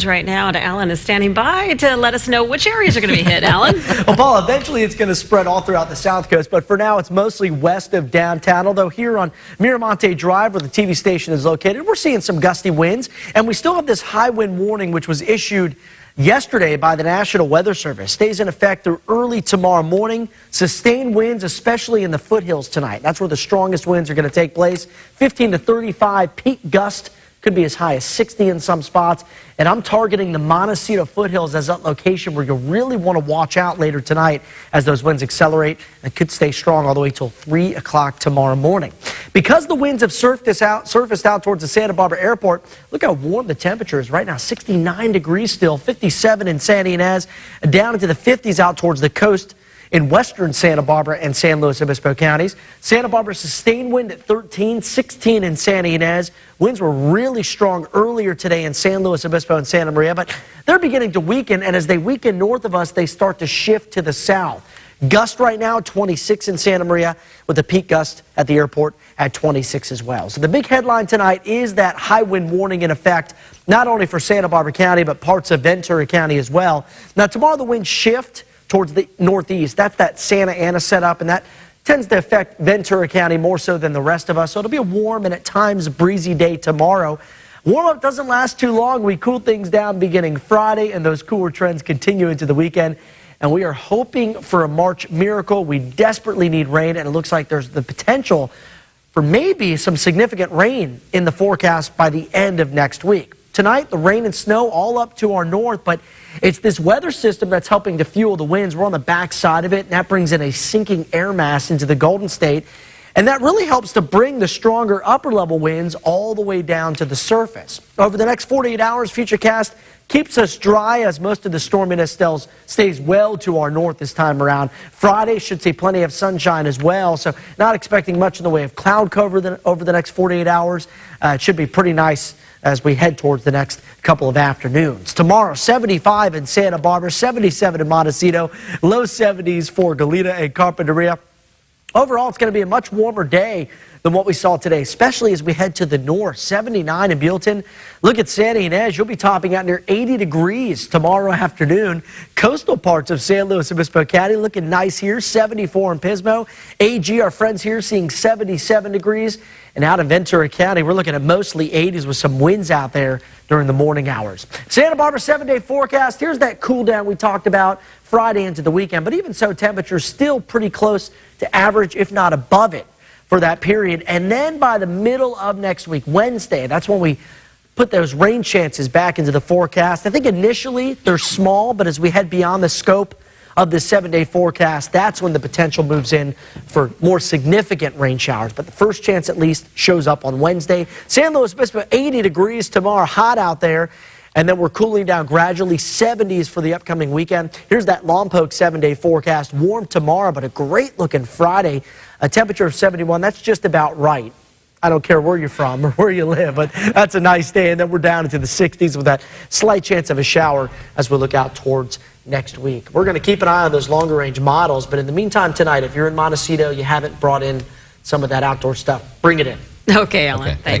Right now, and Alan is standing by to let us know which areas are going to be hit. Alan? Well, Paul, eventually it's going to spread all throughout the South Coast, but for now it's mostly west of downtown, although here on Miramonte Drive, where the TV station is located, we're seeing some gusty winds, and we still have this high wind warning, which was issued yesterday by the National Weather Service. Stays in effect through early tomorrow morning. Sustained winds, especially in the foothills tonight. That's where the strongest winds are going to take place. 15 to 35 peak gust. Could be as high as 60 in some spots. And I'm targeting the Montecito foothills as that location where you'll really want to watch out later tonight as those winds accelerate. It could stay strong all the way till 3 o'clock tomorrow morning. Because the winds have surfaced out towards the Santa Barbara airport, look how warm the temperature is right now. 69 degrees still, 57 in Santa Ynez, down into the 50s out towards the coast in western Santa Barbara and San Luis Obispo counties. Santa Barbara sustained wind at 13, 16 in Santa Ynez. Winds were really strong earlier today in San Luis Obispo and Santa Maria, but they're beginning to weaken, and as they weaken north of us, they start to shift to the south. Gust right now, 26 in Santa Maria, with the peak gust at the airport at 26 as well. So the big headline tonight is that high wind warning in effect, not only for Santa Barbara County, but parts of Ventura County as well. Now, tomorrow the winds shift towards the northeast. That's that Santa Ana setup, and that tends to affect Ventura County more so than the rest of us. So it'll be a warm and at times breezy day tomorrow. Warm-up doesn't last too long. We cool things down beginning Friday, and those cooler trends continue into the weekend. And we are hoping for a March miracle. We desperately need rain, and it looks like there's the potential for maybe some significant rain in the forecast by the end of next week. Tonight, the rain and snow all up to our north, but it's this weather system that's helping to fuel the winds. We're on the back side of it, and that brings in a sinking air mass into the Golden State, and that really helps to bring the stronger upper-level winds all the way down to the surface. Over the next 48 hours, Futurecast keeps us dry as most of the storminess stays well to our north this time around. Friday should see plenty of sunshine as well, so not expecting much in the way of cloud cover over the next 48 hours. It should be pretty nice as we head towards the next couple of afternoons. Tomorrow, 75 in Santa Barbara, 77 in Montecito, low 70s for Goleta and Carpinteria. Overall, it's going to be a much warmer day than what we saw today, especially as we head to the north. 79 in Buellton. Look at Santa Ynez. You'll be topping out near 80 degrees tomorrow afternoon. Coastal parts of San Luis Obispo County looking nice here. 74 in Pismo. AG, our friends here, seeing 77 degrees. And out in Ventura County, we're looking at mostly 80s with some winds out there during the morning hours. Santa Barbara 7-day forecast. Here's that cool down we talked about Friday into the weekend. But even so, temperatures still pretty close to average, if not above it, for that period. And then by the middle of next week, Wednesday, that's when we put those rain chances back into the forecast. I think initially they're small, but as we head beyond the scope of this 7-day forecast, that's when the potential moves in for more significant rain showers. But the first chance at least shows up on Wednesday. San Luis Obispo, 80 degrees tomorrow, hot out there. And then we're cooling down gradually, 70s for the upcoming weekend. Here's that Lompoc 7-day forecast. Warm tomorrow, but a great-looking Friday. A temperature of 71, that's just about right. I don't care where you're from or where you live, but that's a nice day. And then we're down into the 60s with that slight chance of a shower as we look out towards next week. We're going to keep an eye on those longer-range models. But in the meantime tonight, if you're in Montecito, you haven't brought in some of that outdoor stuff, bring it in. Okay, Alan. Okay, thank you.